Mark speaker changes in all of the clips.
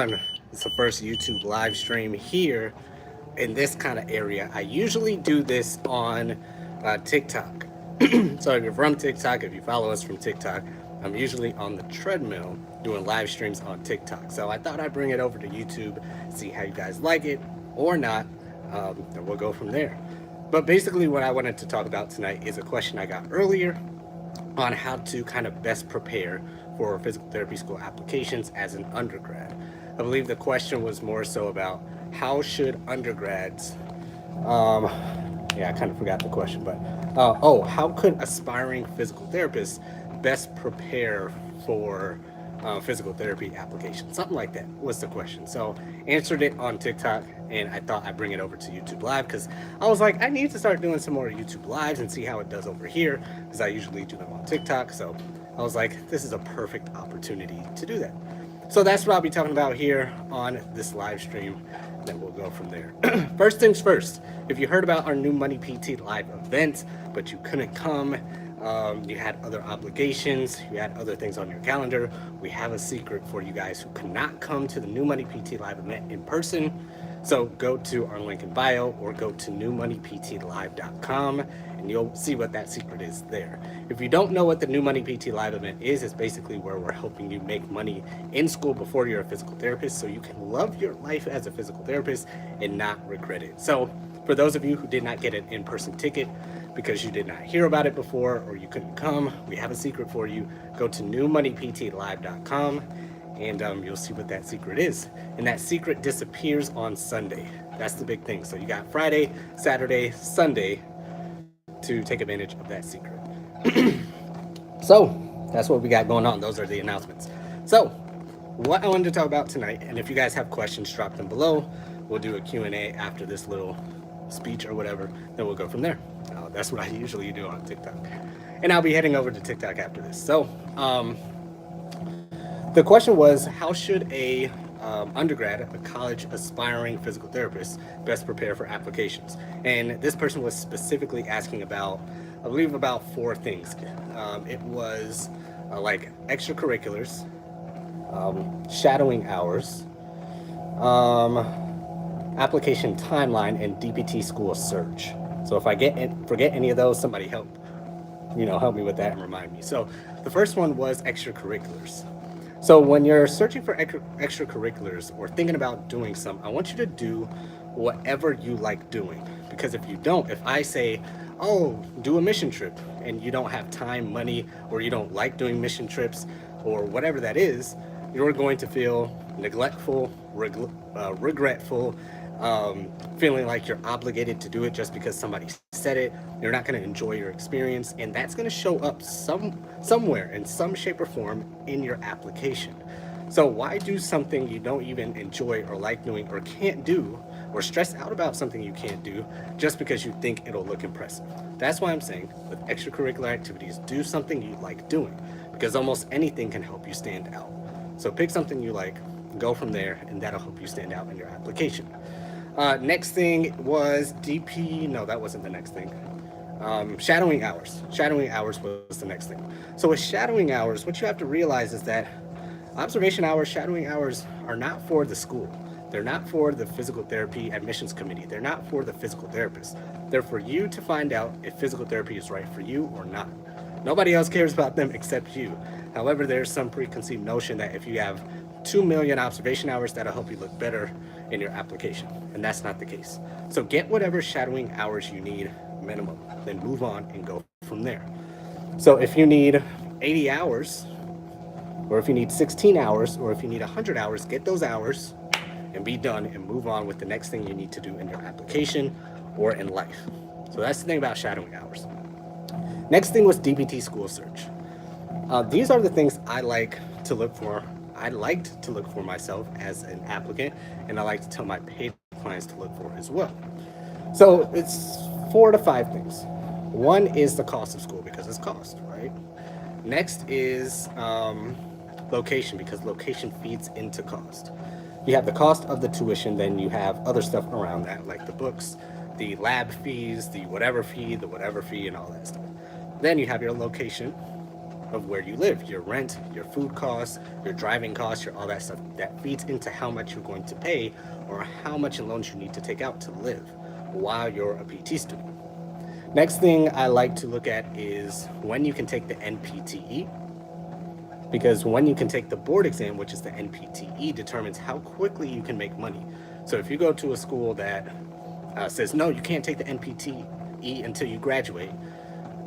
Speaker 1: on. It's the first YouTube live stream here in this kind of area. I usually do this on TikTok. So if you're from TikTok, if you follow us from TikTok, I'm usually on the treadmill doing live streams on TikTok. So I thought I'd bring it over to YouTube, see how you guys like it or not, and we'll go from there. But basically, what I wanted to talk about tonight is a question I got earlier on how to kind of best prepare for physical therapy school applications as an undergrad. I believe the question was more so about how should undergrads, I kind of forgot the question, but how could aspiring physical therapists best prepare for physical therapy application? Something like that was the question. So answered it on TikTok, and I thought I'd bring it over to YouTube Live because I was like, I need to start doing some more YouTube Lives and see how it does over here because I usually do them on TikTok. So I was like, this is a perfect opportunity to do that. So that's what I'll be talking about here on this live stream. Then we'll go from there. First things first, if you heard about our New Money PT live event, but you couldn't come, you had other obligations, you had other things on your calendar, we have a secret for you guys who could not come to the New Money PT live event in person. So go to our link in bio or go to newmoneyptlive.com and you'll see what that secret is there. If you don't know what the New Money PT live event is, it's basically where we're helping you make money in school before you're a physical therapist so you can love your life as a physical therapist and not regret it. So for those of you who did not get an in-person ticket because you did not hear about it before or you couldn't come, we have a secret for you. Go to newmoneyptlive.com and you'll see what that secret is. And that secret disappears on Sunday. That's the big thing. So you got Friday, Saturday, Sunday to take advantage of that secret. So that's what we got going on. Those are the announcements. So what I wanted to talk about tonight, and if you guys have questions, drop them below. We'll do a Q&A after this little speech or whatever, then we'll go from there. That's what I usually do on TikTok. And I'll be heading over to TikTok after this. So the question was, how should a undergrad, a college aspiring physical therapist, best prepare for applications? And this person was specifically asking about, I believe, about 4 things. It was like extracurriculars, shadowing hours, application timeline, and DPT school search. So if I forget any of those, somebody help me with that and remind me. So the first one was extracurriculars. So when you're searching for extracurriculars or thinking about doing some, I want you to do whatever you like doing. Because if you don't, if I say, oh, do a mission trip, and you don't have time, money, or you don't like doing mission trips, or whatever that is, you're going to feel neglectful, regretful, feeling like you're obligated to do it just because somebody said it. You're not going to enjoy your experience, and that's going to show up somewhere in some shape or form in your application. So why do something you don't even enjoy or like doing or can't do, or stress out about something you can't do just because you think it'll look impressive? That's why I'm saying with extracurricular activities, do something you like doing, because almost anything can help you stand out. So pick something you like, go from there, and that'll help you stand out in your application. Next thing was no, that wasn't the next thing. Shadowing hours. Shadowing hours was the next thing. So with shadowing hours, what you have to realize is that observation hours, shadowing hours are not for the school. They're not for the physical therapy admissions committee. They're not for the physical therapist. They're for you to find out if physical therapy is right for you or not. Nobody else cares about them except you. However, there's some preconceived notion that if you have 2 million observation hours, that'll help you look better in your application. And that's not the case. So get whatever shadowing hours you need minimum, then move on and go from there. So if you need 80 hours, or if you need 16 hours, or if you need 100 hours, get those hours and be done and move on with the next thing you need to do in your application or in life. So that's the thing about shadowing hours. Next thing was DPT school search. These are the things I like to look for. I liked to look for myself as an applicant, and I like to tell my paid clients to look for as well. So it's 4 to 5 things. One is the cost of school, because it's cost, right? Next is location, because location feeds into cost. You have the cost of the tuition, then you have other stuff around that, like the books, the lab fees, the whatever fee, and all that stuff. Then you have your location. of where you live, your rent, your food costs, your driving costs, your all that stuff. That feeds into how much you're going to pay or how much in loans you need to take out to live while you're a PT student. Next thing I like to look at is when you can take the NPTE, because when you can take the board exam, which is the NPTE, determines how quickly you can make money. So if you go to a school that says, no, you can't take the NPTE until you graduate,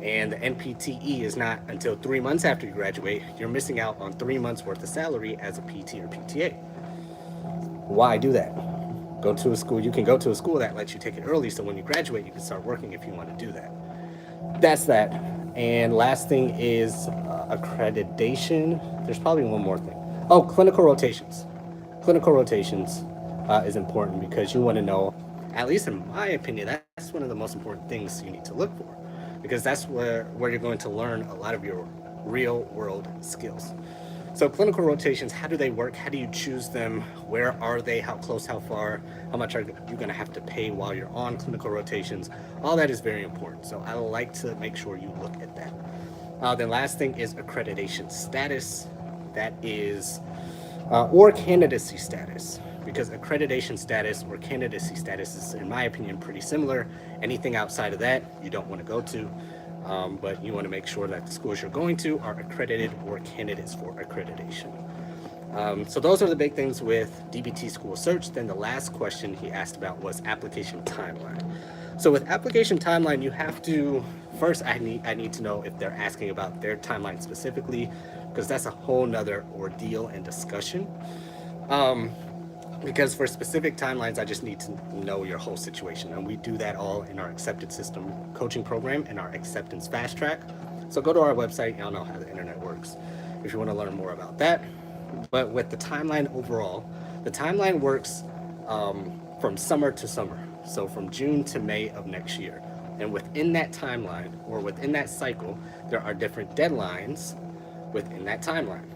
Speaker 1: and the NPTE is not until 3 months after you graduate, you're missing out on 3 months worth of salary as a PT or PTA. Why do that? Go to a school, you can go to a school that lets you take it early, so when you graduate, you can start working if you want to do that. That's that. And last thing is accreditation. There's probably one more thing. Oh, clinical rotations. Clinical rotations is important because you want to know, at least in my opinion, that's one of the most important things you need to look for, because that's where you're going to learn a lot of your real world skills. So clinical rotations, how do they work? How do you choose them? Where are they? How close, how far? How much are you going to have to pay while you're on clinical rotations? All that is very important. So I like to make sure you look at that. Then last thing is accreditation status. That is, or candidacy status, because accreditation status or candidacy status is, in my opinion, pretty similar. Anything outside of that, you don't want to go to. But you want to make sure that the schools you're going to are accredited or candidates for accreditation. So those are the big things with DBT School Search. Then the last question he asked about was application timeline. So with application timeline, you have to, first I need to know if they're asking about their timeline specifically, because that's a whole nother ordeal and discussion. Because for specific timelines, I just need to know your whole situation. And we do that all in our acceptance system coaching program and our acceptance fast track. So go to our website, y'all know how the internet works if you want to learn more about that. But with the timeline overall, the timeline works from summer to summer. So from June to May of next year. And within that timeline or within that cycle, there are different deadlines within that timeline.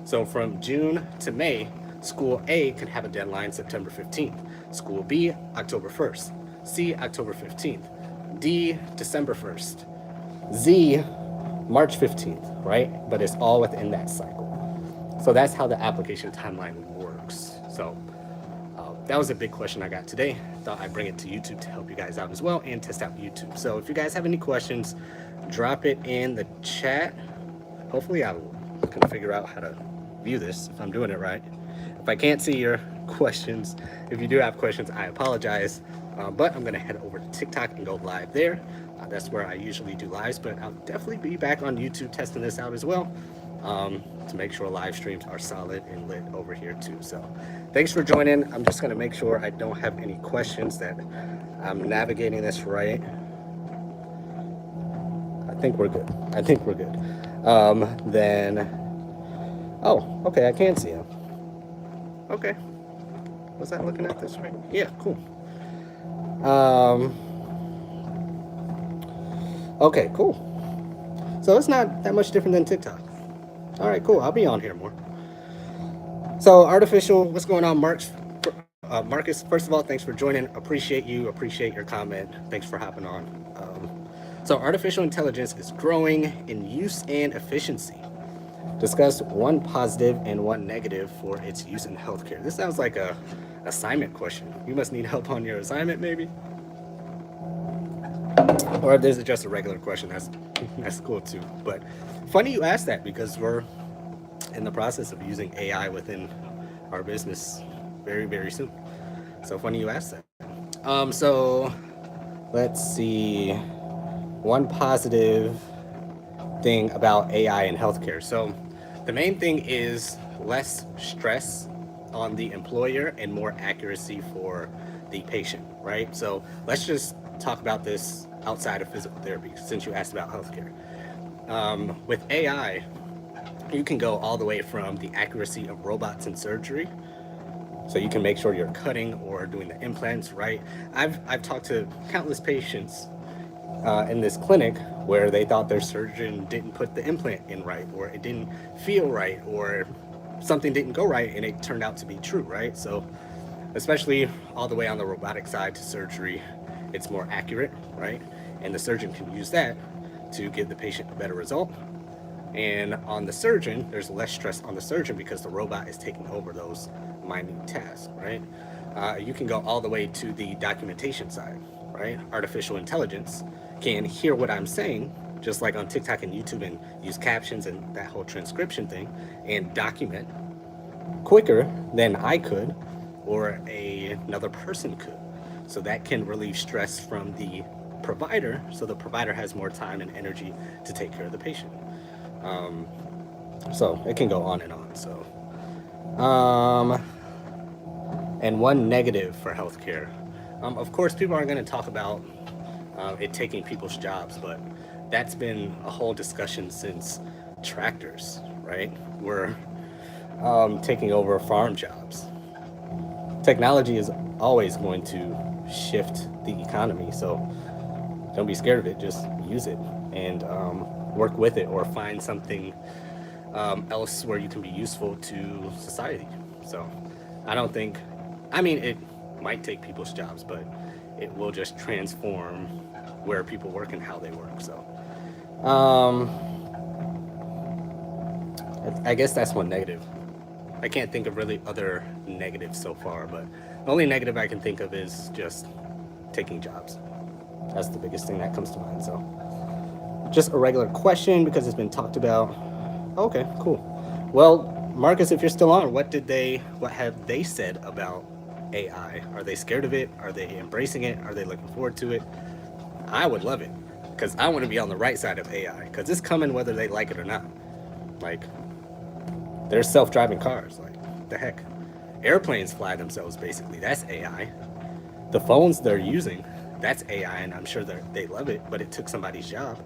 Speaker 1: So from June to May, School A can have a deadline September 15th, School B, October 1st, C, October 15th, D, December 1st, Z, March 15th, right? But it's all within that cycle. So that's how the application timeline works. So that was a big question I got today. Thought I'd bring it to YouTube to help you guys out as well and test out YouTube. So if you guys have any questions, drop it in the chat. Hopefully I can figure out how to view this if I'm doing it right. If I can't see your questions, if you do have questions, I apologize. But I'm gonna head over to TikTok and go live there. That's where I usually do lives, but I'll definitely be back on YouTube testing this out as well, to make sure live streams are solid and lit over here too. So thanks for joining. I'm just gonna make sure I don't have any questions, that I'm navigating this right. I think we're good. I think we're good. Oh, okay, I can see him. Okay. Was I looking at this right? Yeah, cool. Okay, cool. So it's not that much different than TikTok. All right, cool. I'll be on here more. So artificial, what's going on, Marcus? First of all, thanks for joining. Appreciate you. Appreciate your comment. Thanks for hopping on. So artificial intelligence is growing in use and efficiency. Discuss one positive and one negative for its use in healthcare. This sounds like a assignment question. You must need help on your assignment, maybe? Or if this is just a regular question, that's cool too. But funny you asked that, because we're in the process of using AI within our business very, very soon. So funny you asked that. So let's see. One positive thing about AI in healthcare. So the main thing is less stress on the employer and more accuracy for the patient, right? So let's just talk about this outside of physical therapy, since you asked about healthcare. With AI, you can go all the way from the accuracy of robots in surgery. So you can make sure you're cutting or doing the implants right. I've talked to countless patients in this clinic where they thought their surgeon didn't put the implant in right, or it didn't feel right, or something didn't go right, and it turned out to be true, right? So especially all the way on the robotic side to surgery, it's more accurate, right? And the surgeon can use that to give the patient a better result. And on the surgeon, there's less stress on the surgeon because the robot is taking over those minute tasks, right? You can go all the way to the documentation side, right? Artificial intelligence can hear what I'm saying, just like on TikTok and YouTube, and use captions and that whole transcription thing, and document quicker than I could or another person could. So that can relieve stress from the provider, so the provider has more time and energy to take care of the patient. So it can go on and on. So, and one negative for healthcare, of course, people are going to talk about it taking people's jobs, but that's been a whole discussion since tractors, right? We're taking over farm jobs. Technology is always going to shift the economy, so don't be scared of it. Just use it and work with it, or find something else where you can be useful to society. So I don't think, I mean, it might take people's jobs, but it will just transform where people work and how they work. So I guess that's one negative. I can't think of really other negatives so far, but the only negative I can think of is just taking jobs. That's the biggest thing that comes to mind. So just a regular question because it's been talked about. Okay, cool. Well, Marcus, if you're still on, what have they said about AI? Are they scared of it? Are they embracing it? Are they looking forward to it? I would love it because I want to be on the right side of AI because it's coming whether they like it or not. Like, there's self-driving cars. Like, the heck? Airplanes fly themselves, basically. That's AI. The phones they're using, that's AI, and I'm sure they love it, but it took somebody's job.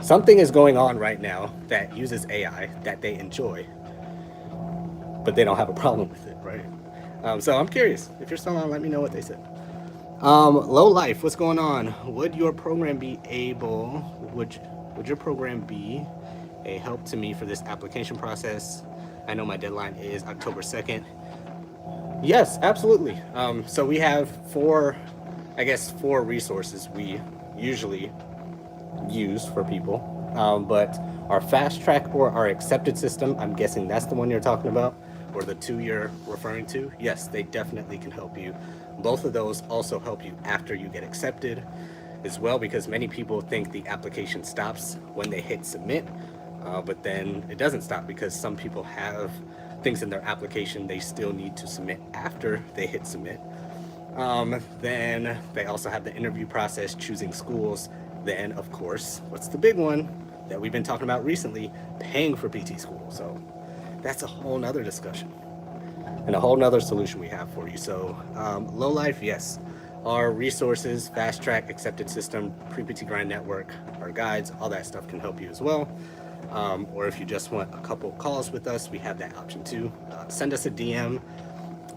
Speaker 1: Something is going on right now that uses AI that they enjoy, but they don't have a problem with it, right? So I'm curious. If you're still on, let me know what they said. Low Life, what's going on? Would your program be a help to me for this application process? I know my deadline is October 2nd. Yes, absolutely. So we have four resources we usually use for people. But our fast track or our accepted system, I'm guessing that's the one you're talking about, or the two you're referring to. Yes, they definitely can help you. Both of those also help you after you get accepted as well, because many people think the application stops when they hit submit, but then it doesn't stop because some people have things in their application they still need to submit after they hit submit. Then they also have the interview process, choosing schools. Then, of course, what's the big one that we've been talking about recently? Paying for PT school. So that's a whole nother discussion and a whole nother solution we have for you. So Low Life, yes. Our resources, fast track, accepted system, pre-PT grind network, our guides, all that stuff can help you as well. Or if you just want a couple calls with us, we have that option too. Send us a DM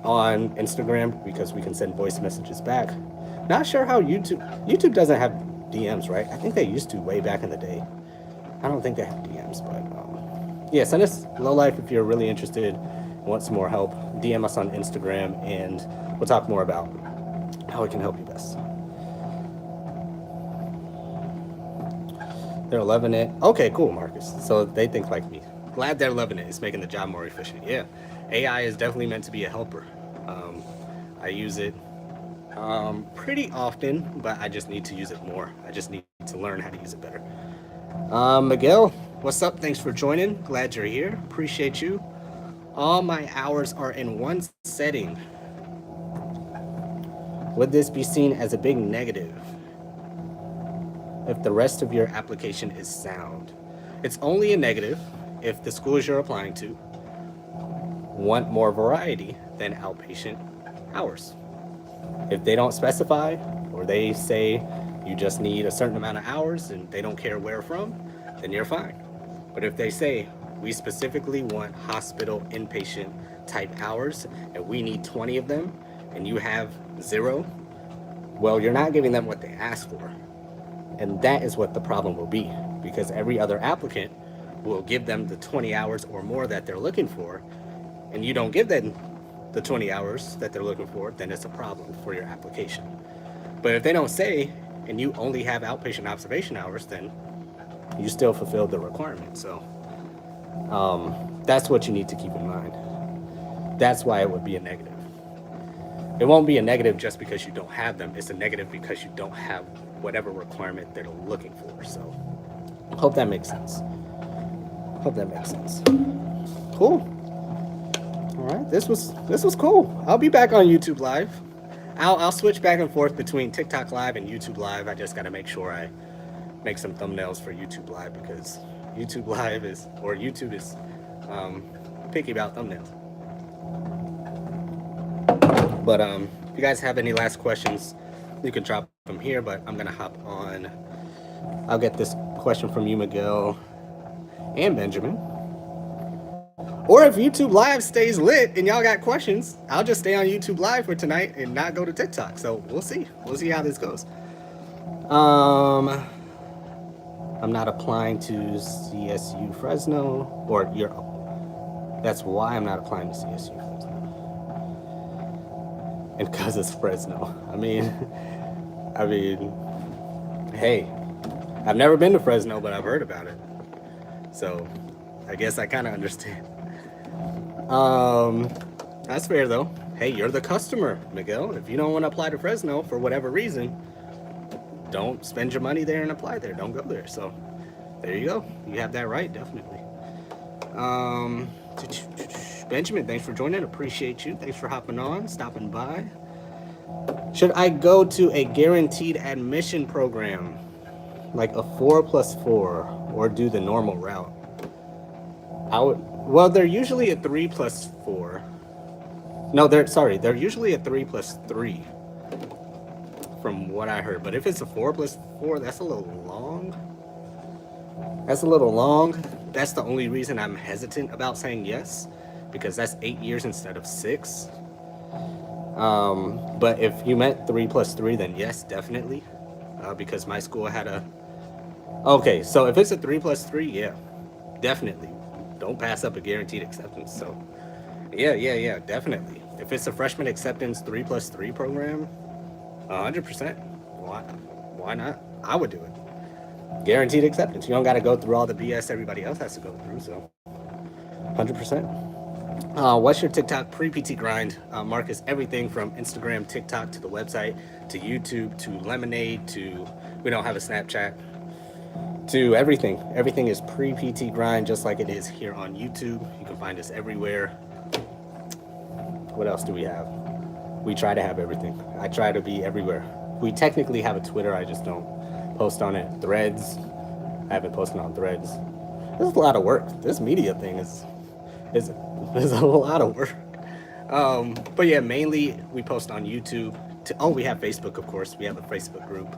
Speaker 1: on Instagram because we can send voice messages back. Not sure how YouTube doesn't have DMs, right? I think they used to way back in the day. I don't think they have DMs, but yeah, send us Low Life if you're really interested, want some more help. DM us on Instagram and we'll talk more about how we can help you best. They're loving it. Okay, cool, Marcus. So they think like me. Glad they're loving it. It's making the job more efficient. Yeah, AI is definitely meant to be a helper. I use it pretty often, but I just need to use it more. I just need to learn how to use it better. Miguel, what's up? Thanks for joining. Glad you're here. Appreciate you. All my hours are in one setting. Would this be seen as a big negative if the rest of your application is sound? It's only a negative if the schools you're applying to want more variety than outpatient hours. If they don't specify, or they say you just need a certain amount of hours and they don't care where from, then you're fine. But if they say, we specifically want hospital inpatient type hours and we need 20 of them and you have 0, well, you're not giving them what they asked for. And that is what the problem will be, because every other applicant will give them the 20 hours or more that they're looking for, and you don't give them the 20 hours that they're looking for, then it's a problem for your application. But if they don't say, and you only have outpatient observation hours, then you still fulfilled the requirement. So that's what you need to keep in mind. That's why it would be a negative. It won't be a negative just because you don't have them. It's a negative because you don't have whatever requirement they're looking for. So hope that makes sense. Hope that makes sense. Cool. All right, this was cool. I'll be back on YouTube Live. I'll switch back and forth between TikTok Live and YouTube Live. I just got to make sure I make some thumbnails for YouTube Live because YouTube is picky about thumbnails. But if you guys have any last questions, you can drop them here. But I'm gonna hop on. I'll get this question from you, Miguel and Benjamin. Or if YouTube Live stays lit and y'all got questions, I'll just stay on YouTube Live for tonight and not go to TikTok. So we'll see. We'll see how this goes. I'm not applying to CSU Fresno, or you're. That's why I'm not applying to CSU Fresno. And because it's Fresno. I mean, hey, I've never been to Fresno, but I've heard about it. So I guess I kind of understand. That's fair though. Hey, you're the customer, Miguel. If you don't want to apply to Fresno for whatever reason, don't spend your money there and apply there. Don't go there. So there you go. You have that right, definitely. Benjamin, thanks for joining. Appreciate you. Thanks for hopping on, stopping by. Should I go to a guaranteed admission program, like a 4+4, or do the normal route? Well, they're usually a 3+4. No, they're usually a 3+3 from what I heard. But if it's a 4+4, that's a little long. That's the only reason I'm hesitant about saying yes, because that's 8 years instead of 6. But if you meant 3+3, then yes, definitely. Because my school had a. Okay, so if it's a 3+3, yeah, definitely. Don't pass up a guaranteed acceptance. So, yeah, definitely. If it's a freshman acceptance 3+3 program, 100%. Why not? I would do it. Guaranteed acceptance. You don't got to go through all the BS everybody else has to go through. So, 100%. What's your TikTok pre-PT grind? Marcus, everything from Instagram, TikTok, to the website, to YouTube, to Lemonade, to we don't have a Snapchat, to everything. Everything is pre-PT grind, just like it is here on YouTube. You can find us everywhere. What else do we have? We try to have everything. I try to be everywhere. We technically have a Twitter, I just don't post on it. Threads, I haven't posted on Threads. This is a lot of work. This media thing is a lot of work. But yeah, mainly we post on YouTube. We have Facebook, of course. We have a Facebook group,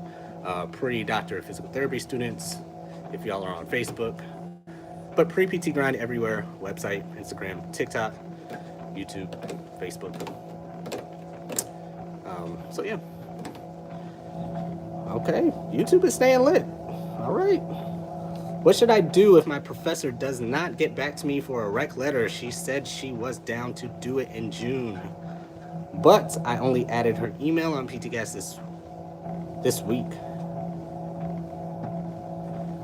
Speaker 1: pre-Doctor of Physical Therapy students, if y'all are on Facebook. But pre-PT grind everywhere: website, Instagram, TikTok, YouTube, Facebook. So yeah. Okay, YouTube is staying lit. All right. What should I do if my professor does not get back to me for a rec letter? She said she was down to do it in June, but I only added her email on PTCast this week.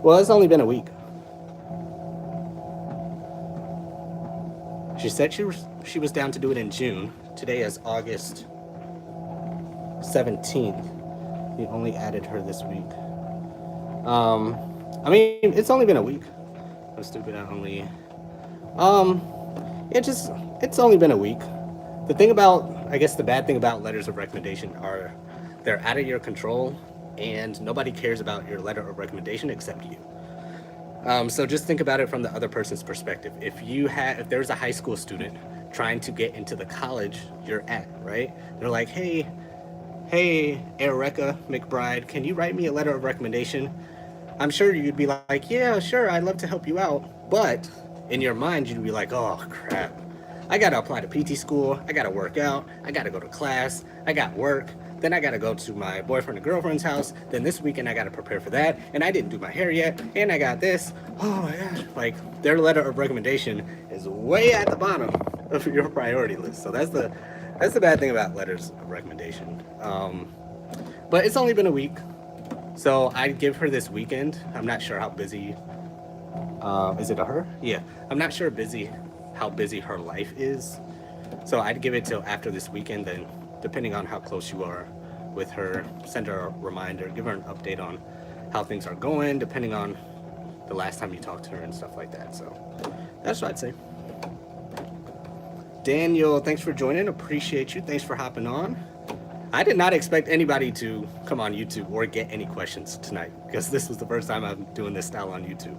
Speaker 1: Well, it's only been a week. She said she was down to do it in June. Today is August 17th. We only added her this week. I mean, it's only been a week. I'm stupid. It's only been a week. The bad thing about letters of recommendation are they're out of your control, and nobody cares about your letter of recommendation except you. So just think about it from the other person's perspective. If there's a high school student trying to get into the college you're at, right? They're like, hey, Erica McBride, can you write me a letter of recommendation? I'm sure you'd be like, yeah, sure, I'd love to help you out. But in your mind, you'd be like, oh, crap. I got to apply to PT school. I got to work out. I got to go to class. I got work. Then I got to go to my boyfriend and girlfriend's house. Then this weekend, I got to prepare for that. And I didn't do my hair yet. And I got this. Oh, my gosh. Like, their letter of recommendation is way at the bottom of your priority list. So that's the bad thing about letters of recommendation. But it's only been a week. So I'd give her this weekend. I'm not sure how busy. Is it a her? Yeah. I'm not sure how busy her life is. So I'd give it till after this weekend. Then, depending on how close you are with her, send her a reminder, give her an update on how things are going, depending on the last time you talked to her and stuff like that. So that's what I'd say. Daniel, thanks for joining. Appreciate you. Thanks for hopping on. I did not expect anybody to come on YouTube or get any questions tonight, because this was the first time I'm doing this style on YouTube.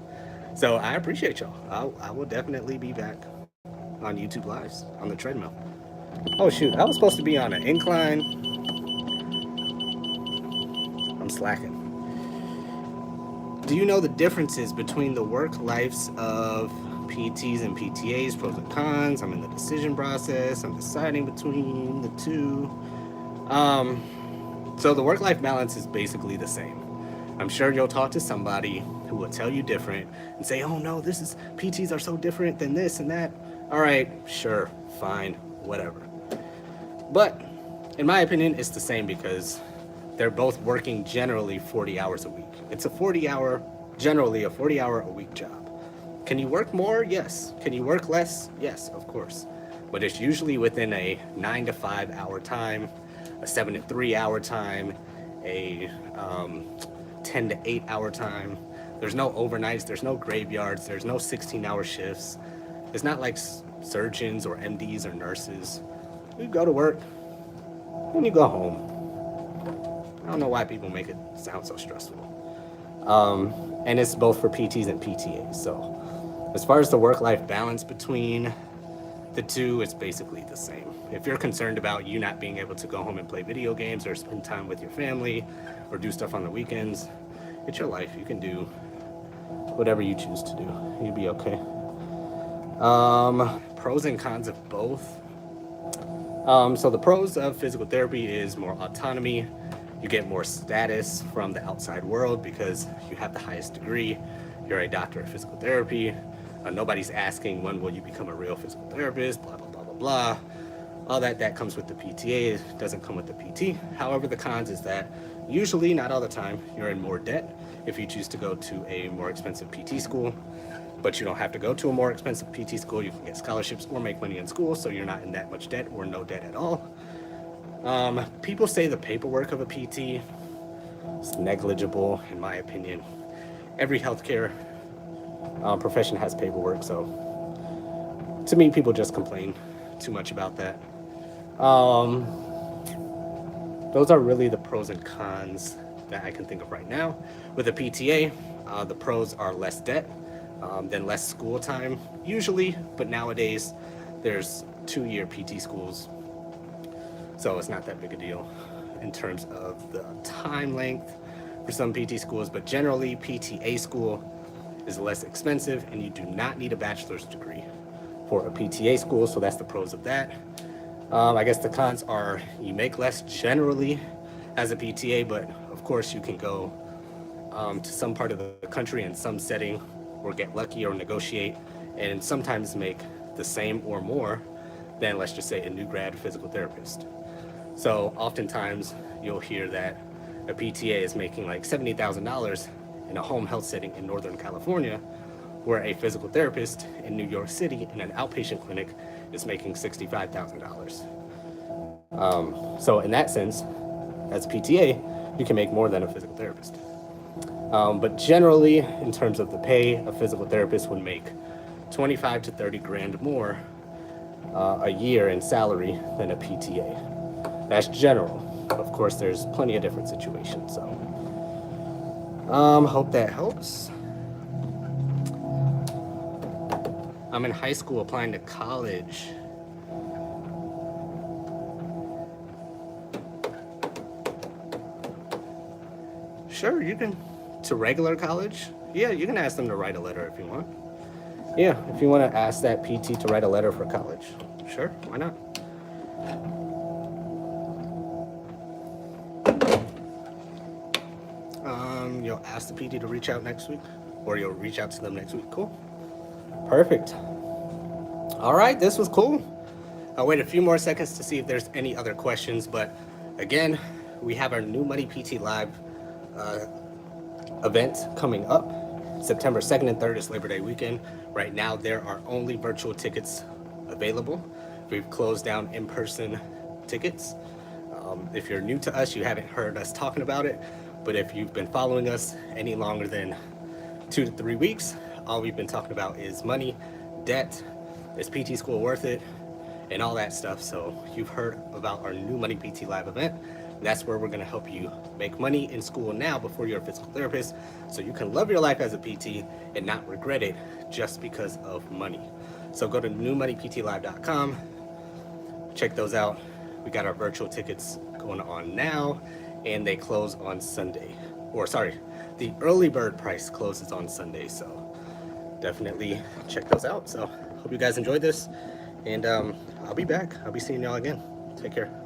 Speaker 1: So I appreciate y'all. I will definitely be back on YouTube Lives on the treadmill. Oh shoot, I was supposed to be on an incline. I'm slacking. Do you know the differences between the work lives of PTs and PTAs, pros and cons? I'm in the decision process. I'm deciding between the two. So the work-life balance is basically the same. I'm sure you'll talk to somebody who will tell you different and say, oh no, PTs are so different than this and that. All right, sure, fine, whatever. But in my opinion, it's the same because they're both working generally 40 hours a week. It's generally a 40-hour a week job. Can you work more? Yes. Can you work less? Yes, of course. But it's usually within a 9 to 5 hour time, a 7 to 3 hour time, a 10 to 8 hour time. There's no overnights, there's no graveyards, there's no 16-hour shifts. It's not like surgeons or MDs or nurses. You go to work and you go home. I don't know why people make it sound so stressful. And it's both for PTs and PTAs. So as far as the work-life balance between the two, it's basically the same. If you're concerned about you not being able to go home and play video games or spend time with your family or do stuff on the weekends, it's your life. You can do whatever you choose to do. You'll be okay. Pros and cons of both. So the pros of physical therapy is more autonomy. You get more status from the outside world because you have the highest degree. You're a doctor of physical therapy. Nobody's asking when will you become a real physical therapist, blah, blah, blah, blah, blah. All that comes with the PTA, it doesn't come with the PT. However, the cons is that usually, not all the time, you're in more debt if you choose to go to a more expensive PT school. But you don't have to go to a more expensive PT school. You can get scholarships or make money in school, so you're not in that much debt or no debt at all. People say the paperwork of a PT is negligible, in my opinion. Every healthcare profession has paperwork, so to me, people just complain too much about that. Those are really the pros and cons that I can think of right now. With a PTA, the pros are less debt, then less school time, usually, but nowadays there's 2-year PT schools, so it's not that big a deal in terms of the time length for some PT schools, but generally PTA school is less expensive and you do not need a bachelor's degree for a PTA school, so that's the pros of that. I guess the cons are you make less generally as a PTA, but of course you can go to some part of the country in some setting or get lucky or negotiate and sometimes make the same or more than, let's just say, a new grad physical therapist. So oftentimes you'll hear that a PTA is making like $70,000 in a home health setting in Northern California, where a physical therapist in New York City in an outpatient clinic is making $65,000. So in that sense, as a PTA, you can make more than a physical therapist. But generally, in terms of the pay, a physical therapist would make 25 to 30 grand more a year in salary than a PTA. That's general. Of course, there's plenty of different situations. So, hope that helps. I'm in high school applying to college. Sure, you can. To regular college? Yeah, you can ask them to write a letter if you want. Yeah, if you want to ask that PT to write a letter for college. Sure, why not? You'll ask the PT to reach out next week, or you'll reach out to them next week. Cool. Perfect. All right, this was cool. I'll wait a few more seconds to see if there's any other questions, but again, we have our New Money PT Live events coming up. September 2nd and 3rd is Labor Day weekend. Right now, there are only virtual tickets available. We've closed down in-person tickets. If you're new to us, you haven't heard us talking about it, but if you've been following us any longer than 2 to 3 weeks, all we've been talking about is money, debt, is PT school worth it, and all that stuff. So you've heard about our new Money PT Live event. That's where we're gonna help you make money in school now before you're a physical therapist, so you can love your life as a PT and not regret it just because of money. So go to newmoneyptlive.com, check those out. We got our virtual tickets going on now, and they close on Sunday. Or sorry, the early bird price closes on Sunday, so definitely check those out. So hope you guys enjoyed this, and I'll be back. I'll be seeing y'all again. Take care.